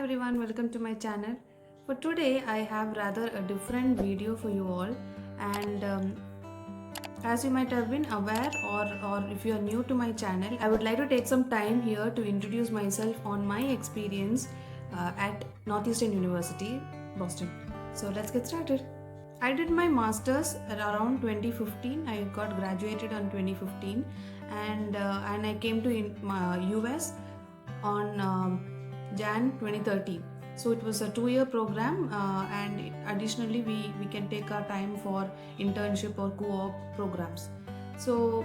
everyone, welcome to my channel. For today I have rather a different video for you all, and as you might have been aware, or if you are new to my channel, I would like to take some time here to introduce myself on my experience at Northeastern University, Boston. So let's get started. I did my masters around 2015. I got graduated on 2015, and I came to US on Jan 2013. So it was a 2-year program, and additionally we can take our time for internship or co-op programs. So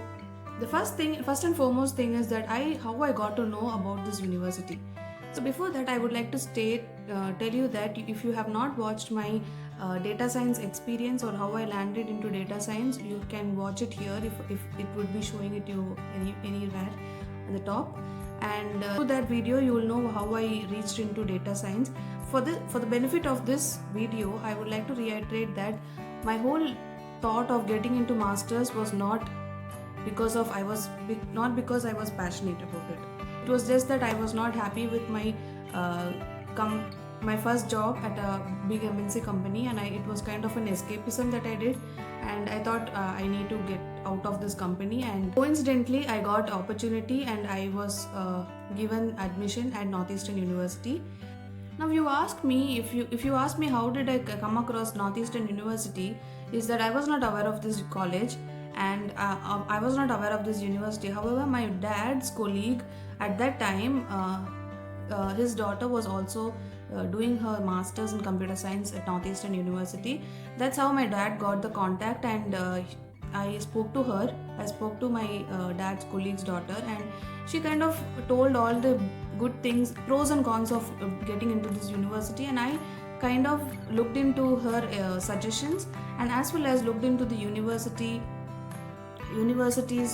the first and foremost thing is that how I got to know about this university. So before that, I would like to tell you that if you have not watched my data science experience or how I landed into data science, you can watch it here if it would be showing it you anywhere at the top. And through that video you will know how I reached into data science. For the benefit of this video, I would like to reiterate that my whole thought of getting into masters was not because I was passionate about it. It was just that I was not happy with my my first job at a big MNC company, and it was kind of an escapism that I did, and I thought I need to get out of this company. And coincidentally I got opportunity and I was given admission at Northeastern University. Now you ask me, if you ask me how did I come across Northeastern University, is that I was not aware of this college, and I was not aware of this university. However, my dad's colleague at that time, his daughter was also doing her masters in computer science at Northeastern University. That's how my dad got the contact, and I spoke to her. I spoke to my dad's colleague's daughter, and she kind of told all the good things, pros and cons of getting into this university, and I kind of looked into her suggestions, and as well as looked into the university's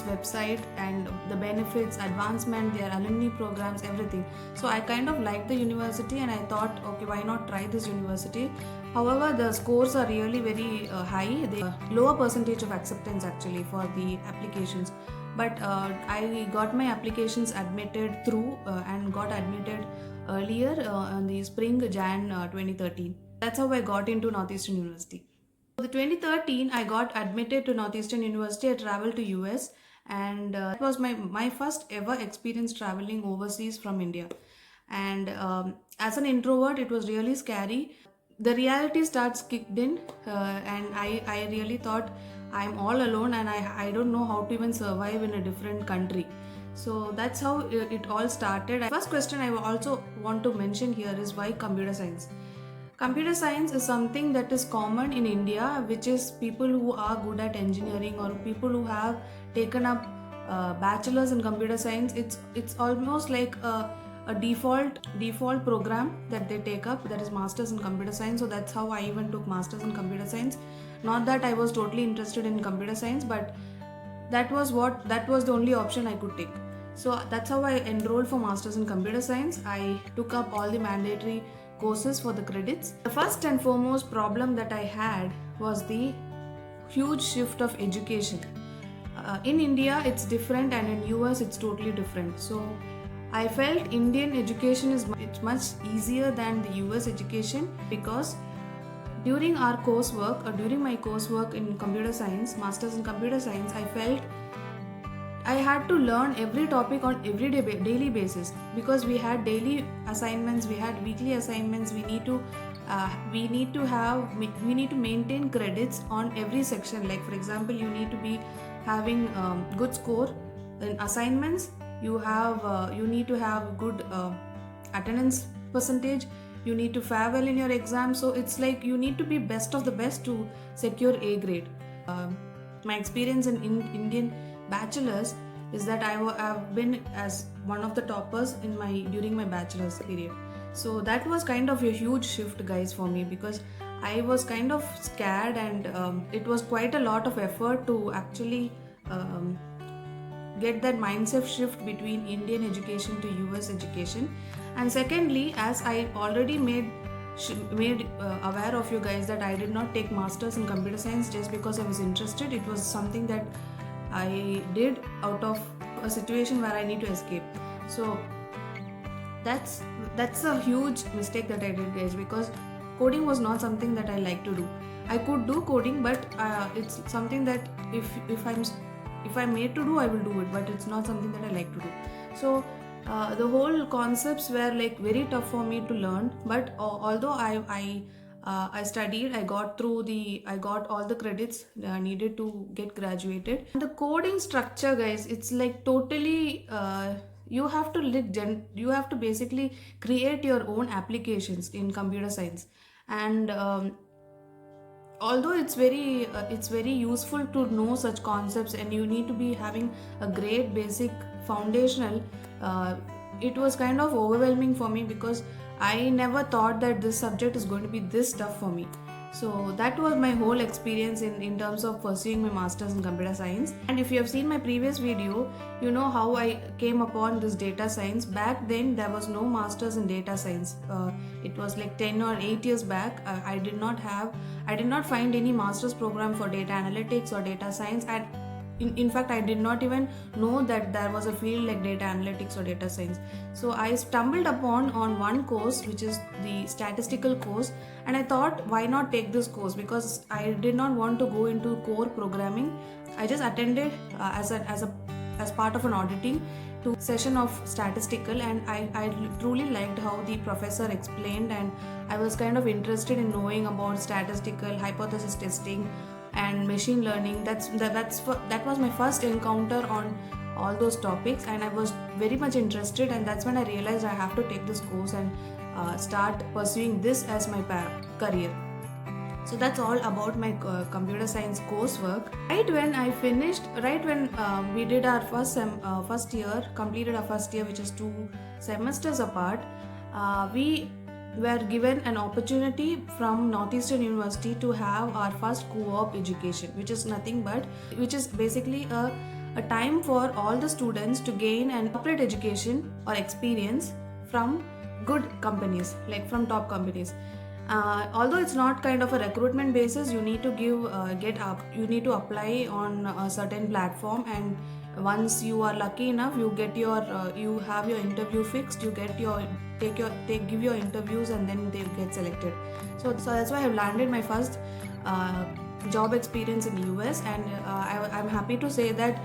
website and the benefits, advancement, their alumni programs, everything. So I kind of liked the university, and I thought, okay, why not try this university. However, the scores are really very high. The lower percentage of acceptance actually for the applications, but I got my applications admitted through and got admitted earlier in the spring, Jan 2013. That's how I got into Northeastern University. The 2013, I got admitted to Northeastern University. I traveled to US, and it was my first ever experience traveling overseas from India. And as an introvert, it was really scary. The reality starts kicked in, and I really thought I'm all alone, and I don't know how to even survive in a different country. So that's how it all started. First question I also want to mention here is why computer science. Computer science is something that is common in India, which is people who are good at engineering or people who have taken up bachelor's in computer science. It's almost like a default program that they take up, that is masters in computer science. So that's how I even took masters in computer science. Not that I was totally interested in computer science, but that was the only option I could take. So that's how I enrolled for masters in computer science. I took up all the mandatory courses for the credits. The first and foremost problem that I had was the huge shift of education. In India it's different, and in US it's totally different. So I felt Indian education it's much easier than the US education, because during our coursework, or during my coursework in computer science, masters in computer science, I felt I had to learn every topic on daily basis, because we had daily assignments, we had weekly assignments. We need to maintain credits on every section. Like for example, you need to be having good score in assignments. You need to have good attendance percentage. You need to fare well in your exam. So it's like you need to be best of the best to secure A grade. My experience in Indian bachelor's is that I have been as one of the toppers during my bachelor's period. So that was kind of a huge shift, guys, for me, because I was kind of scared, and it was quite a lot of effort to actually get that mindset shift between Indian education to US education. And secondly, as I already made aware of you guys, that I did not take masters in computer science just because I was interested. It was something that I did out of a situation where I need to escape. So that's that's a huge mistake that I did, guys, because coding was not something that I like to do. I could do coding, but it's something that if I'm made to do, I will do it, but it's not something that I like to do. So the whole concepts were like very tough for me to learn. But although I studied, I got all the credits needed to get graduated. The coding structure, guys, it's like totally. You have to basically create your own applications in computer science, and although it's very useful to know such concepts, and you need to be having a great basic foundational, it was kind of overwhelming for me because I never thought that this subject is going to be this tough for me. So that was my whole experience in terms of pursuing my masters in computer science. And if you have seen my previous video, you know how I came upon this data science. Back then there was no masters in data science. It was like 10 or 8 years back. I did not find any masters program for data analytics or data science, and in fact I did not even know that there was a field like data analytics or data science. So I stumbled upon on one course, which is the statistical course, and I thought, why not take this course, because I did not want to go into core programming. I just attended as part of an auditing to session of statistical, and I truly liked how the professor explained, and I was kind of interested in knowing about statistical hypothesis testing and machine learning. That was my first encounter on all those topics, and I was very much interested, and that's when I realized I have to take this course and start pursuing this as my career. So that's all about my computer science coursework. Right when we did our completed our first year, which is 2 semesters apart, we were given an opportunity from Northeastern University to have our first co-op education, which is basically a time for all the students to gain an corporate education or experience from good companies, like from top companies. Although it's not kind of a recruitment basis, you need to you need to apply on a certain platform, and once you are lucky enough, you have your interview fixed, you give your interviews, and then they get selected. So that's why I've landed my first job experience in the US, and I'm happy to say that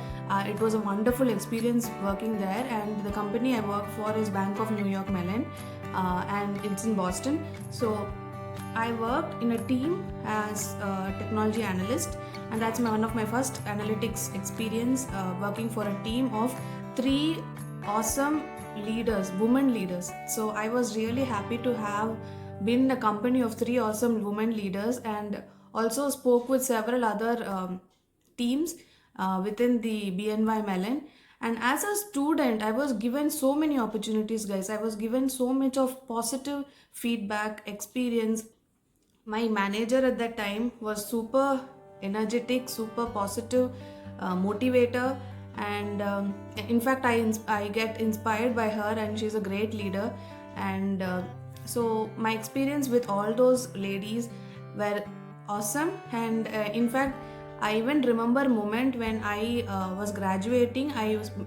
it was a wonderful experience working there. And the company I work for is BNY Mellon, and it's in Boston. So I worked in a team as a technology analyst, and that's one of my first analytics experience, working for a team of 3 awesome women leaders. So I was really happy to have been in a company of 3 awesome women leaders, and also spoke with several other teams within the BNY Mellon. And as a student, I was given so many opportunities, guys. I was given so much of positive feedback, experience. My manager at that time was super energetic, super positive, motivator, and in fact I get inspired by her, and she's a great leader. And so my experience with all those ladies were awesome. And in fact, I even remember a moment when I was graduating.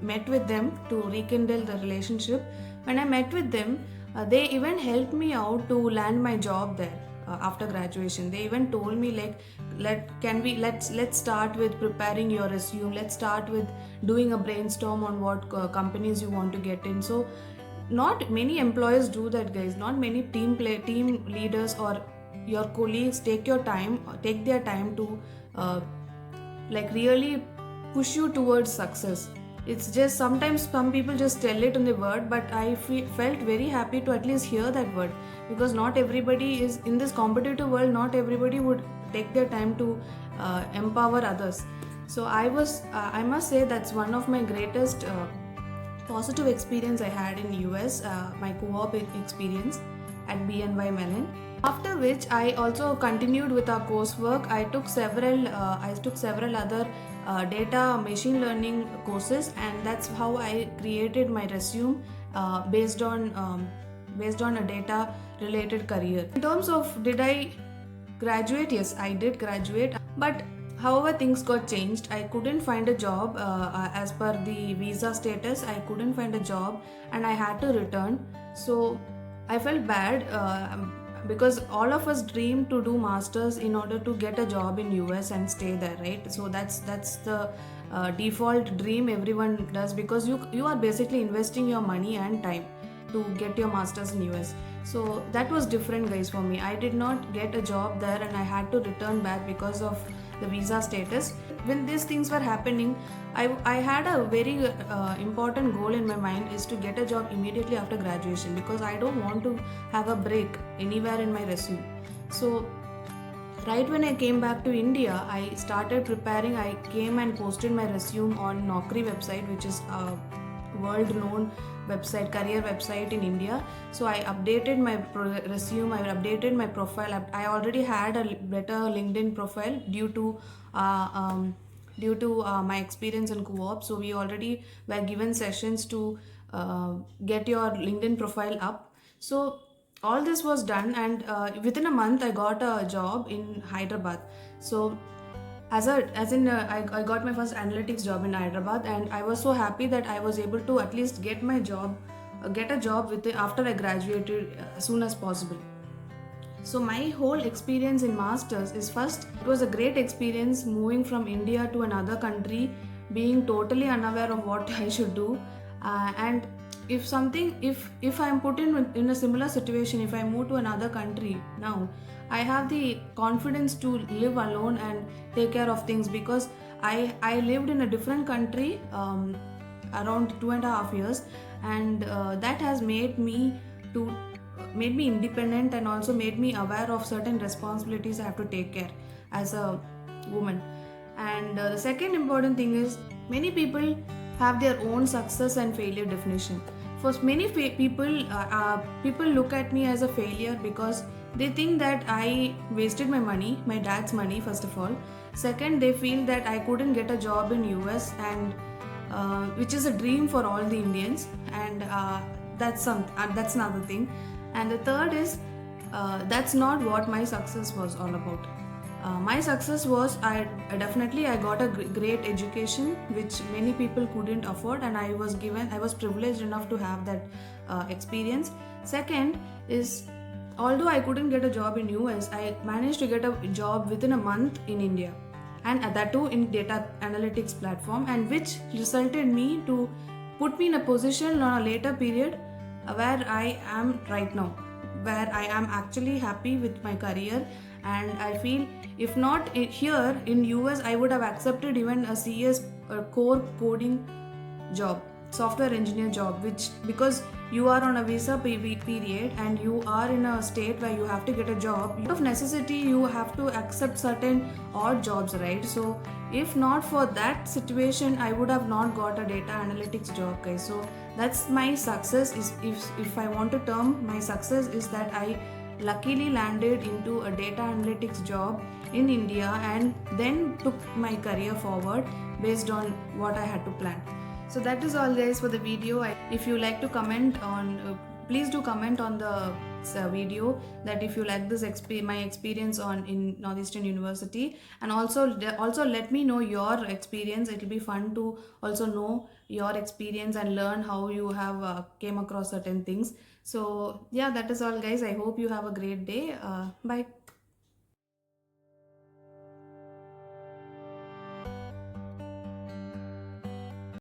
Met with them to rekindle the relationship. When I met with them, they even helped me out to land my job there. After graduation, they even told me, like, let's start with preparing your resume, let's start with doing a brainstorm on what companies you want to get in. So not many employers do that, guys. Not many team leaders or your colleagues take their time to like really push you towards success. It's just sometimes some people just tell it in the word, but I felt very happy to at least hear that word, because not everybody is in this competitive world. Not everybody would take their time to empower others. So I must say that's one of my greatest positive experience I had in US, my co-op experience at BNY Mellon. After which I also continued with our coursework. I took several other data machine learning courses, and that's how I created my resume based on a data related career. In terms of did I graduate, yes, I did graduate, but However, things got changed. I couldn't find a job as per the visa status. I couldn't find a job, and I had to return. So I felt bad because all of us dream to do masters in order to get a job in US and stay there, right? So that's the default dream everyone does, because you are basically investing your money and time to get your masters in US. So that was different, guys, for me. I did not get a job there, and I had to return back because of the visa status. When these things were happening, I had a very important goal in my mind, is to get a job immediately after graduation, because I don't want to have a break anywhere in my resume. So right when I came back to India, I started preparing. I came and posted my resume on Naukri website, which is a world known website, career website in India. So I updated my resume, I updated my profile. I already had a better LinkedIn profile due to my experience in co-op. So we already were given sessions to get your LinkedIn profile up. So all this was done, and within a month I got a job in Hyderabad. So I got my first analytics job in Hyderabad, and I was so happy that I was able to at least get a job with it after I graduated as soon as possible. So my whole experience in masters is, first, it was a great experience moving from India to another country, being totally unaware of what I should do, and if I'm put in a similar situation, if I move to another country now, I have the confidence to live alone and take care of things, because I lived in a different country around 2.5 years, and that has made me independent, and also made me aware of certain responsibilities I have to take care as a woman. And the second important thing is, many people have their own success and failure definition. For many people look at me as a failure because they think that I wasted my money, my dad's money, first of all. Second, they feel that I couldn't get a job in US, and which is a dream for all the Indians, and that's another thing. And the third is, that's not what my success was all about. My success was, I got a great education which many people couldn't afford, and I was privileged enough to have that experience. Second is, although I couldn't get a job in US, I managed to get a job within a month in India, and that too in data analytics platform, and which resulted me to put me in a position on a later period where I am right now, where I am actually happy with my career. And I feel, if not here in US, I would have accepted even a CS core coding job, software engineer job, which, because you are on a visa period and you are in a state where you have to get a job, out of necessity you have to accept certain odd jobs, right? So if not for that situation, I would have not got a data analytics job, guys. So that's my success. Is if I want to term my success, is that I luckily landed into a data analytics job in India, and then took my career forward based on what I had to plan. So that is all, guys, for the video. If you like to comment on, please do comment on the video, that if you like this my experience in Northeastern University, and also let me know your experience. It will be fun to also know your experience and learn how you have came across certain things. So yeah, that is all, guys. I hope you have a great day. Bye.